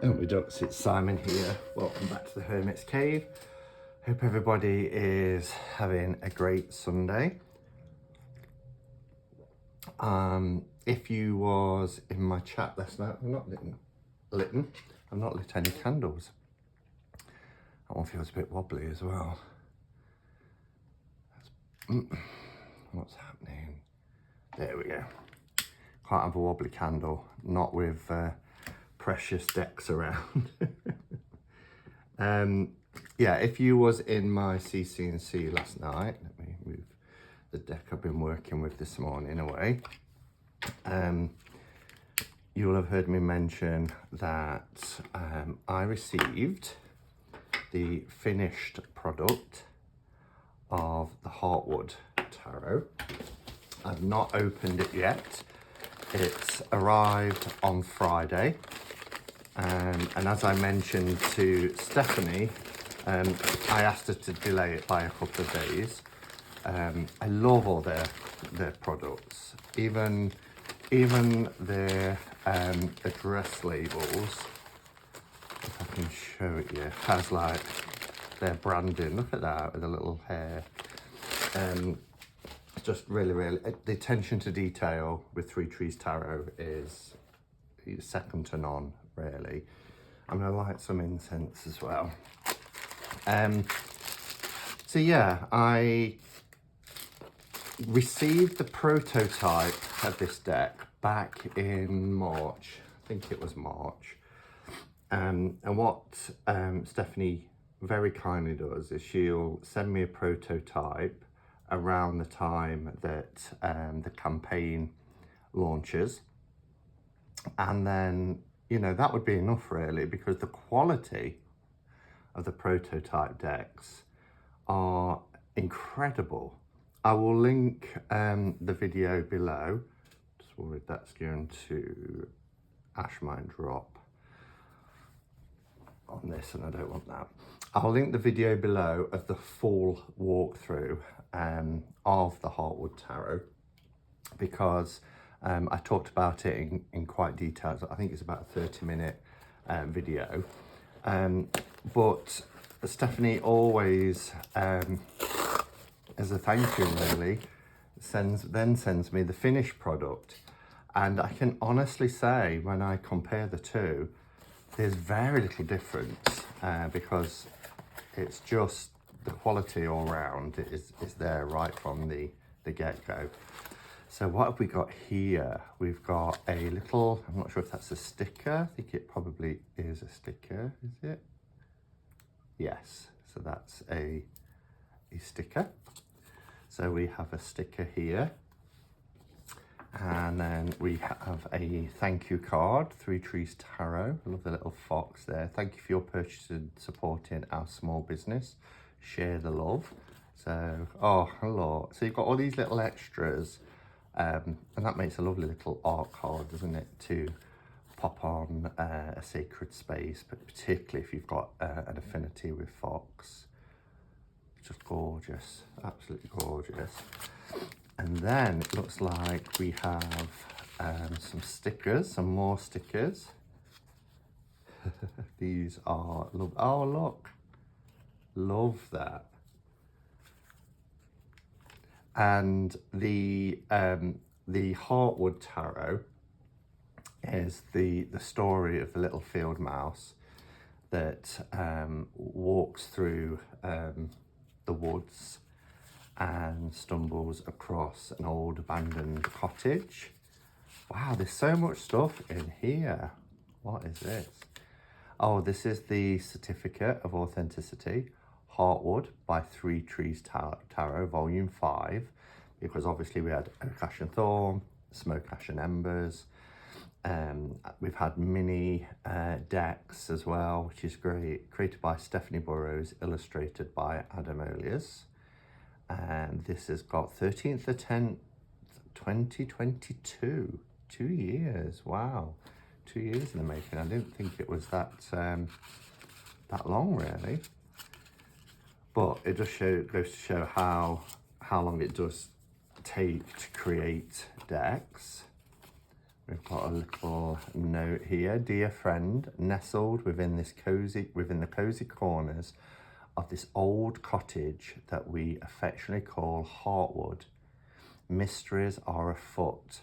Don't we ducks, it's Simon here. Welcome back to the Hermit's Cave. Hope everybody is having a great Sunday. If you was in my chat last night, I've not lit any candles. That one feels a bit wobbly as well. What's happening? There we go. Can't have a wobbly candle, not with precious decks around. Yeah, if you was in my CC&C last night, let me move the deck I've been working with this morning away. You'll have heard me mention that I received the finished product of the Heartwood tarot. I've not opened it yet. It's arrived on Friday. And as I mentioned to Stephanie, I asked her to delay it by a couple of days. I love all their products, even their address labels. If I can show it you, has like their branding. Look at that with a little hair. It's just really the attention to detail with Three Trees Tarot is second to none. Really, I'm gonna light some incense as well. So yeah, I received the prototype of this deck back in March. I think it was March. And what Stephanie very kindly does is she'll send me a prototype around the time that the campaign launches, and then that would be enough really, because the quality of the prototype decks are incredible. I will link the video below. Just worried that's going to ash mine drop on this, and I don't want that. I'll link the video below of the full walkthrough of the Heartwood Tarot, because I talked about it in quite detail. I think it's about a 30-minute video. But Stephanie always, as a thank you really, sends me the finished product. And I can honestly say, when I compare the two, there's very little difference, because it's just the quality all round is there right from the get-go. So what have we got here? We've got a little, I'm not sure if that's a sticker. I think it probably is a sticker, is it? Yes, so that's a sticker. So we have a sticker here. And then we have a thank you card, Three Trees Tarot. I love the little fox there. Thank you for your purchase and supporting our small business. Share the love. So, oh, hello. So you've got all these little extras. And that makes a lovely little art card, doesn't it, to pop on a sacred space, but particularly if you've got an affinity with fox. Just gorgeous, absolutely gorgeous. And then it looks like we have some stickers, some more stickers. These are, oh look, love that. And the Heartwood Tarot is the story of the little field mouse that walks through the woods and stumbles across an old abandoned cottage. Wow, there's so much stuff in here. What is this? Oh, this is the Certificate of Authenticity, Heartwood by Three Trees Tarot, Volume 5, because obviously we had Oak Ash and Thorn, Smoke Ash and Embers. We've had mini decks as well, which is great, created by Stephanie Burrows, illustrated by Adam Olias. And this has got 13th the 10th, 2022, 2 years, wow. 2 years in the making. I didn't think it was that long really. But it just goes to show how long it does take to create decks. We've got a little note here. Dear friend, nestled within the cozy corners of this old cottage that we affectionately call Heartwood, mysteries are afoot.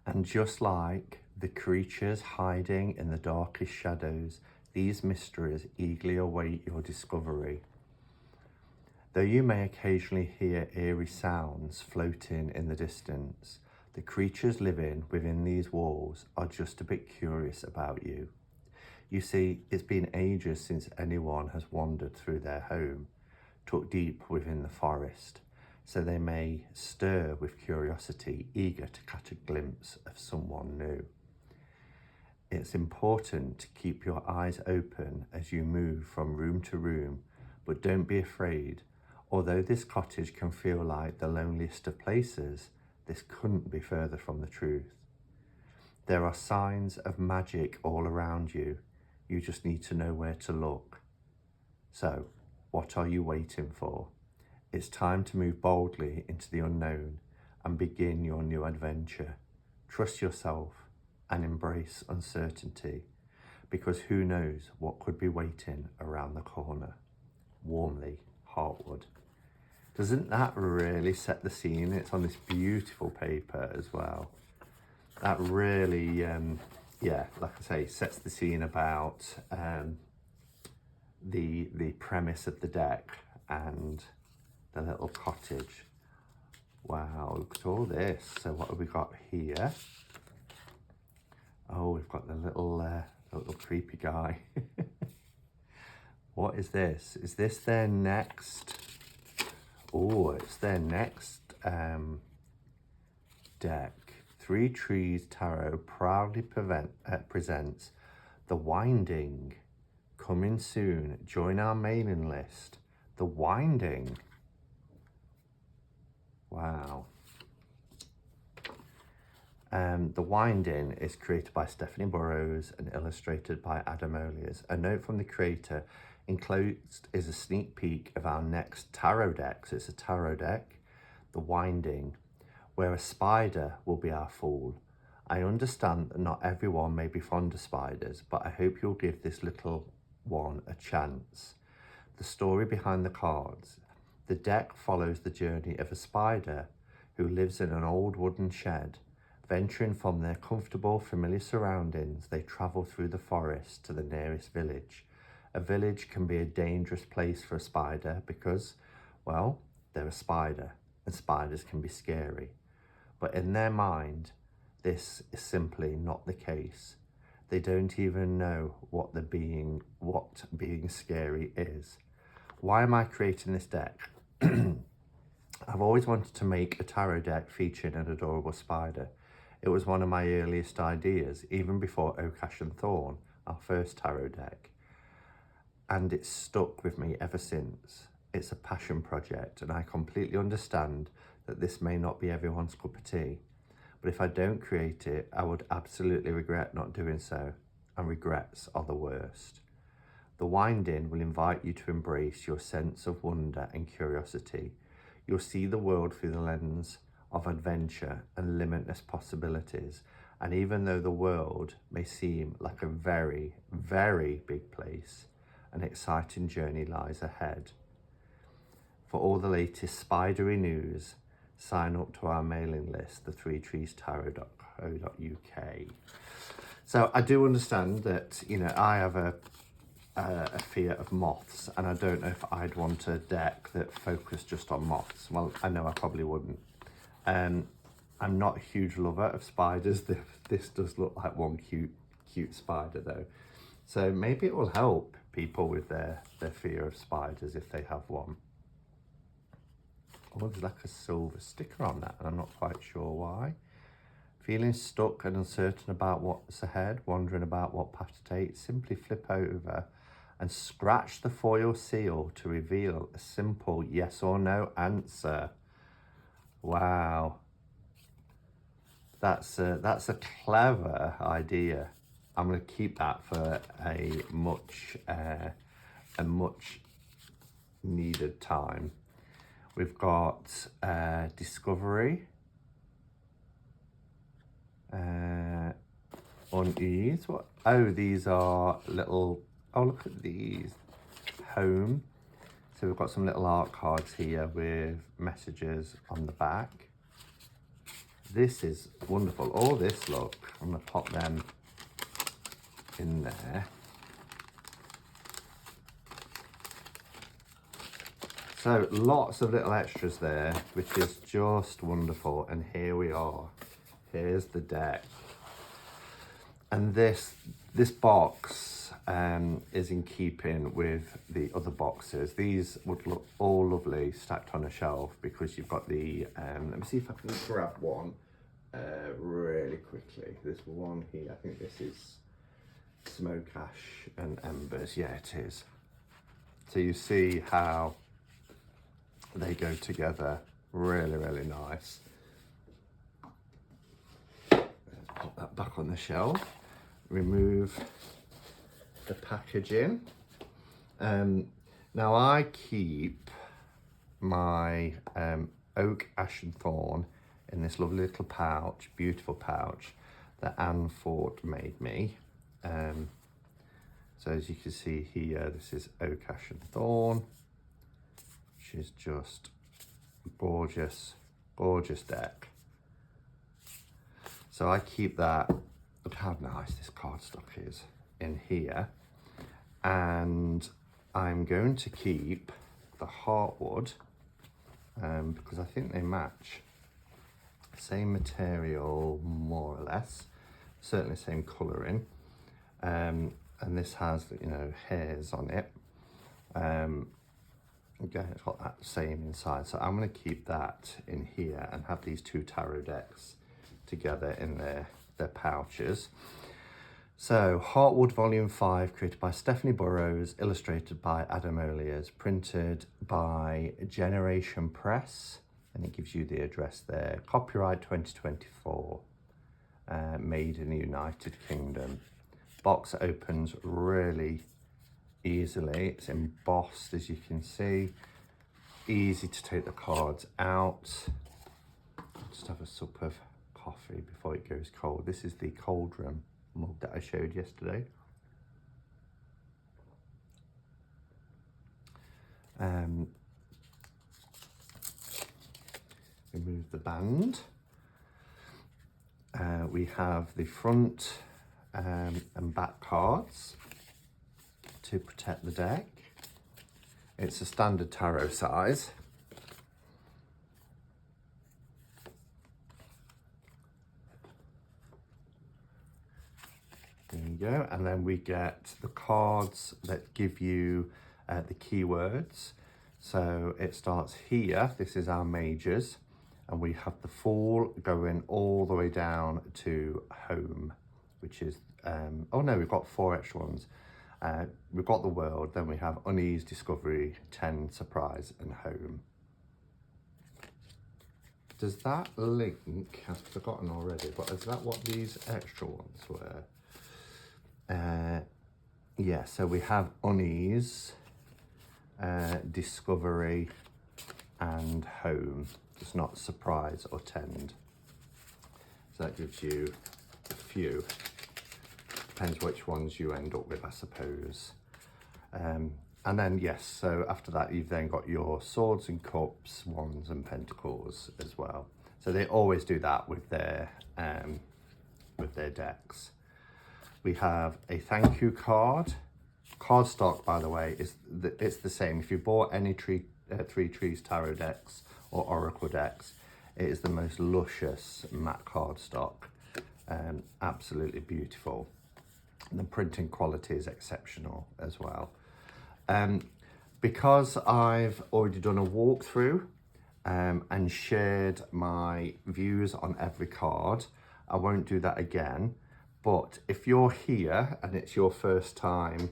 And just like the creatures hiding in the darkest shadows, these mysteries eagerly await your discovery. Though you may occasionally hear eerie sounds floating in the distance, the creatures living within these walls are just a bit curious about you. You see, it's been ages since anyone has wandered through their home, tucked deep within the forest, so they may stir with curiosity, eager to catch a glimpse of someone new. It's important to keep your eyes open as you move from room to room, but don't be afraid. Although this cottage can feel like the loneliest of places, this couldn't be further from the truth. There are signs of magic all around you. You just need to know where to look. So, what are you waiting for? It's time to move boldly into the unknown and begin your new adventure. Trust yourself and embrace uncertainty, because who knows what could be waiting around the corner. Warmly, Heartwood. Doesn't that really set the scene? It's on this beautiful paper as well. That really, yeah, like I say, sets the scene about the premise of the deck and the little cottage. Wow, look at all this. So what have we got here? Oh, we've got the little creepy guy. What is this? Is this their next? Oh, it's their next deck. Three Trees Tarot proudly presents The Winding. Coming soon. Join our mailing list. The Winding. Wow. The Winding is created by Stephanie Burrows and illustrated by Adam Oliers. A note from the creator. Enclosed is a sneak peek of our next tarot deck. So it's a tarot deck, The Winding, where a spider will be our fool. I understand that not everyone may be fond of spiders, but I hope you'll give this little one a chance. The story behind the cards. The deck follows the journey of a spider who lives in an old wooden shed. Venturing from their comfortable, familiar surroundings, they travel through the forest to the nearest village. A village can be a dangerous place for a spider because, well, they're a spider, and spiders can be scary. But in their mind, this is simply not the case. They don't even know what being scary is. Why am I creating this deck? I've always wanted to make a tarot deck featuring an adorable spider. It was one of my earliest ideas, even before Oak, Ash and Thorn, our first tarot deck. And it's stuck with me ever since. It's a passion project, and I completely understand that this may not be everyone's cup of tea. But if I don't create it, I would absolutely regret not doing so, and regrets are the worst. The Winding will invite you to embrace your sense of wonder and curiosity. You'll see the world through the lens of adventure and limitless possibilities. And even though the world may seem like a very, very big place, an exciting journey lies ahead. For all the latest spidery news, sign up to our mailing list, the3treestarot.co.uk. So I do understand that, you know, I have a fear of moths, and I don't know if I'd want a deck that focused just on moths. Well, I know I probably wouldn't. I'm not a huge lover of spiders. This does look like one cute spider though. So maybe it will help people with their fear of spiders if they have one. Oh, there's like a silver sticker on that, and I'm not quite sure why. Feeling stuck and uncertain about what's ahead, wondering about what path to take, simply flip over and scratch the foil seal to reveal a simple yes or no answer. Wow. That's a clever idea. I'm going to keep that for a much needed time. We've got discovery. unease. What? Oh, these are little, oh, look at these. Home. So we've got some little art cards here with messages on the back. This is wonderful. Oh, this, look, I'm gonna pop them in there. So lots of little extras there, which is just wonderful. And here we are. Here's the deck. And this box is in keeping with the other boxes. These would look all lovely stacked on a shelf because you've got the, let me see if I can grab one really quickly. There's one here, I think this is Smoke Ash and Embers. Yeah, it is. So you see how they go together, really, really nice. Let's pop that back on the shelf. Remove the packaging. Now I keep my oak, ash and thorn in this lovely little pouch, beautiful pouch that Anne Ford made me. So as you can see here, this is oak, ash and thorn, which is just gorgeous, gorgeous deck. So I keep that. Look how nice this cardstock is in here. And I'm going to keep the Heartwood because I think they match. Same material, more or less. Certainly same colouring. And this has, you know, hairs on it. Again, it's got that same inside. So I'm going to keep that in here and have these two tarot decks together in their pouches. So, Heartwood Volume 5, created by Stephanie Burrows, illustrated by Adam Oliers, printed by Generation Press, and it gives you the address there. Copyright 2024, made in the United Kingdom. Box opens really easily. It's embossed, as you can see. Easy to take the cards out. Just have a sup of coffee before it goes cold. This is the cauldron mug that I showed yesterday. Remove the band. We have the front and back cards to protect the deck. It's a standard tarot size. There you go. And then we get the cards that give you the keywords. So it starts here. This is our majors. And we have the Fool going all the way down to Home, which is, oh no, we've got 4 extra ones. We've got the World, then we have Unease, Discovery, 10, Surprise and Home. Does that link, I've forgotten already, but is that what these extra ones were? Yeah, so we have Unease, Discovery and Home. It's not Surprise or Tend. So that gives you a few. Depends which ones you end up with, I suppose. And then, yes, so after that, you've then got your Swords and Cups, Wands and Pentacles as well. So they always do that with their decks. We have a thank you card. Cardstock, by the way, it's the same. If you bought any Three Trees Tarot decks or Oracle decks, it is the most luscious matte cardstock. Absolutely beautiful. And the printing quality is exceptional as well. Because I've already done a walkthrough and shared my views on every card, I won't do that again. But if you're here and it's your first time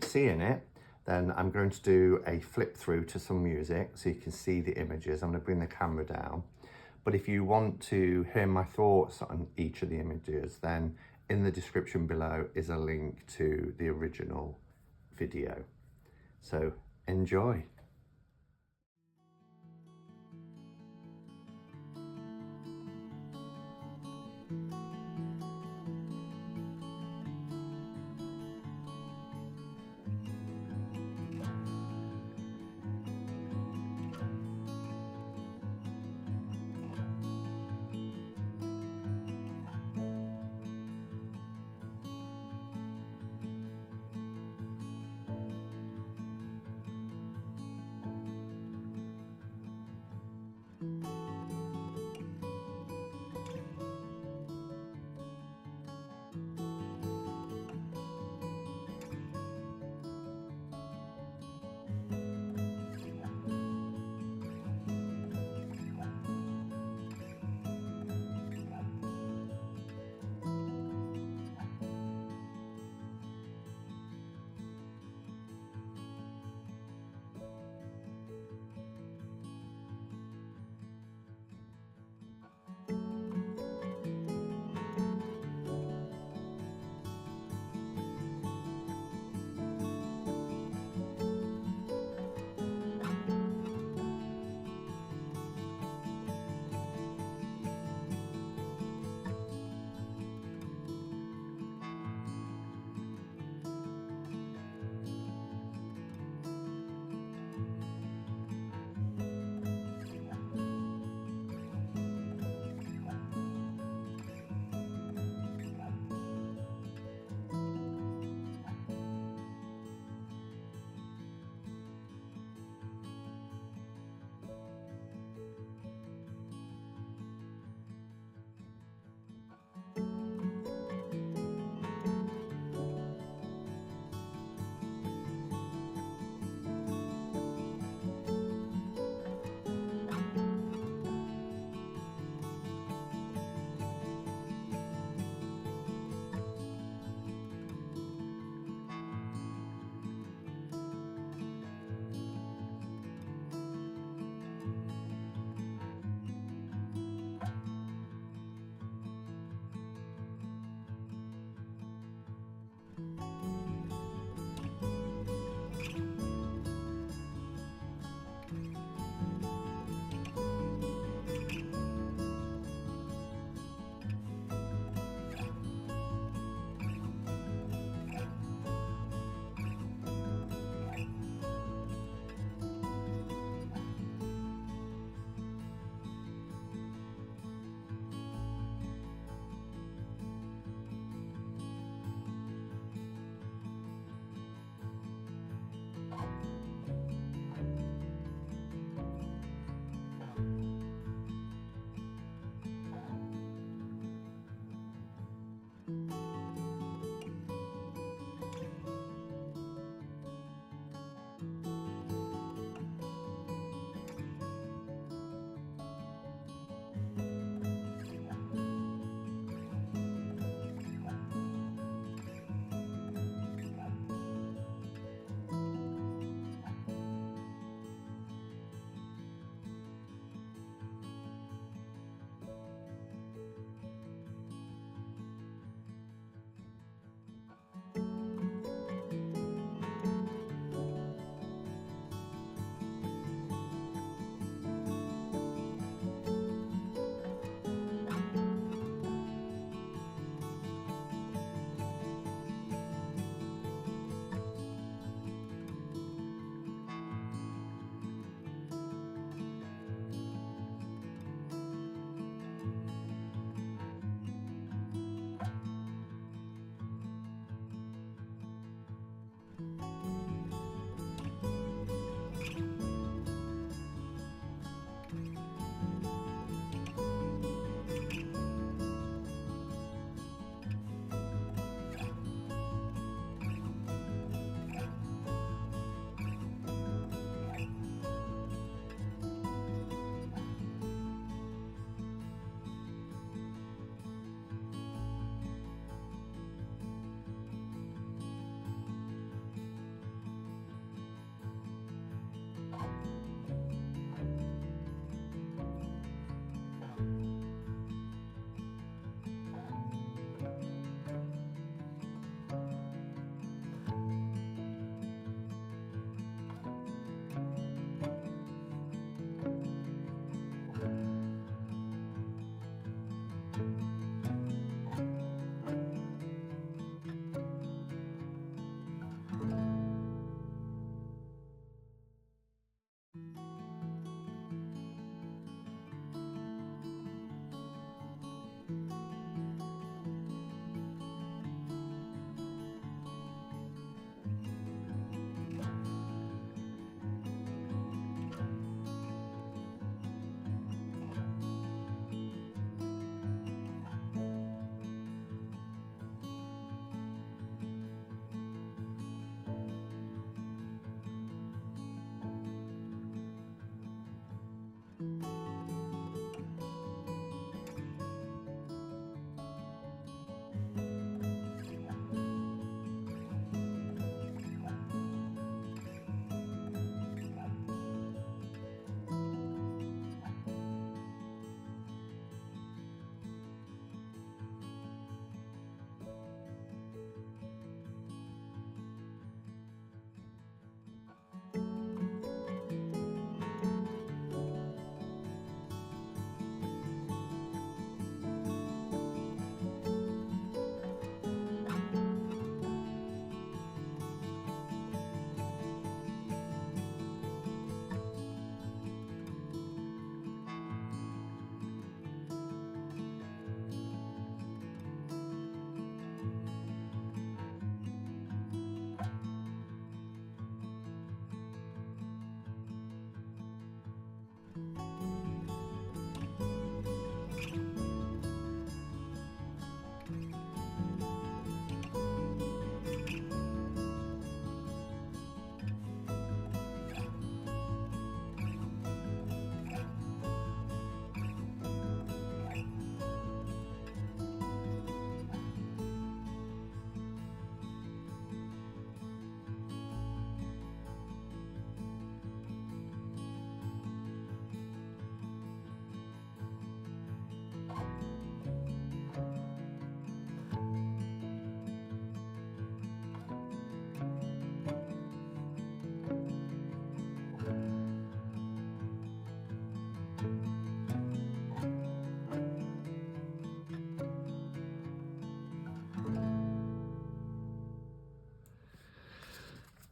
seeing it, then I'm going to do a flip through to some music so you can see the images. I'm going to bring the camera down. But if you want to hear my thoughts on each of the images, then in the description below is a link to the original video. So enjoy.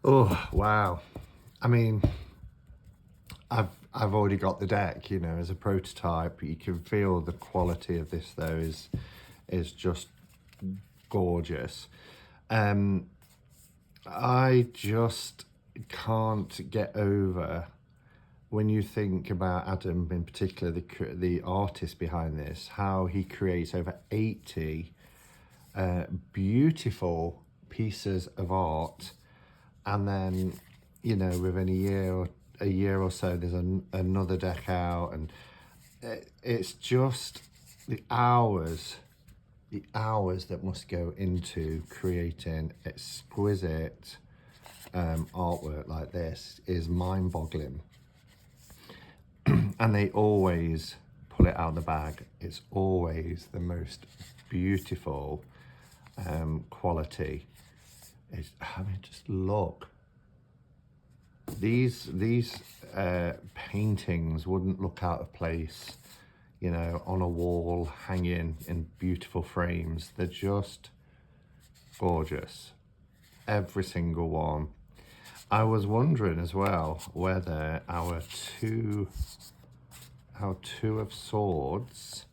Oh, wow. I mean, I've already got the deck, you know, as a prototype. You can feel the quality of this though is just gorgeous. I just can't get over when you think about Adam in particular, the artist behind this, how he creates over 80 beautiful pieces of art, and then, you know, within a year or so, there's another deck out, and it's just the hours that must go into creating exquisite artwork like this is mind-boggling. And they always pull it out of the bag. It's always the most beautiful quality. I mean, just look. These paintings wouldn't look out of place, you know, on a wall, hanging in beautiful frames. They're just gorgeous, every single one. I was wondering as well whether our two of swords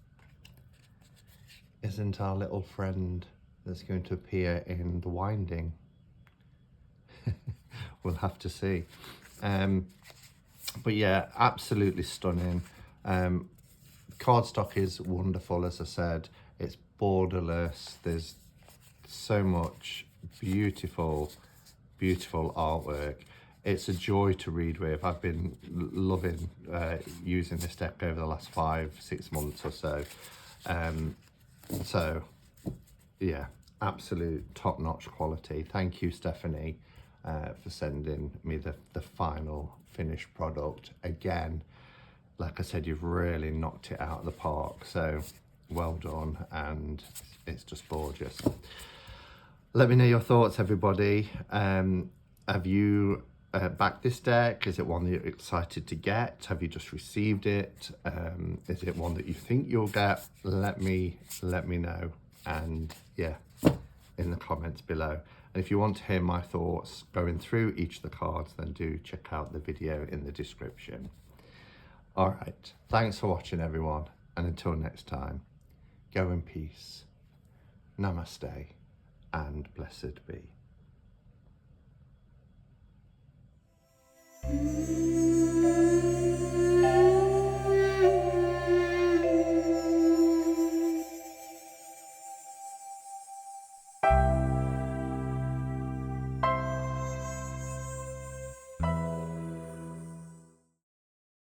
isn't our little friend that's going to appear in the winding. We'll have to see. But yeah, absolutely stunning. Cardstock is wonderful, as I said. It's borderless. There's so much beautiful artwork. It's a joy to read with. I've been loving using this deck over the last 5-6 months or so. So yeah, absolute top-notch quality. Thank you, Stephanie, for sending me the final finished product. Again, like I said, you've really knocked it out of the park, so well done, and it's just gorgeous. Let me know your thoughts, everybody. Have you backed this deck? Is it one that you're excited to get? Have you just received it? Is it one that you think you'll get? Let me know, and yeah, in the comments below. And if you want to hear my thoughts going through each of the cards, then do check out the video in the description. All right, thanks for watching, everyone, and until next time, go in peace. Namaste and blessed be.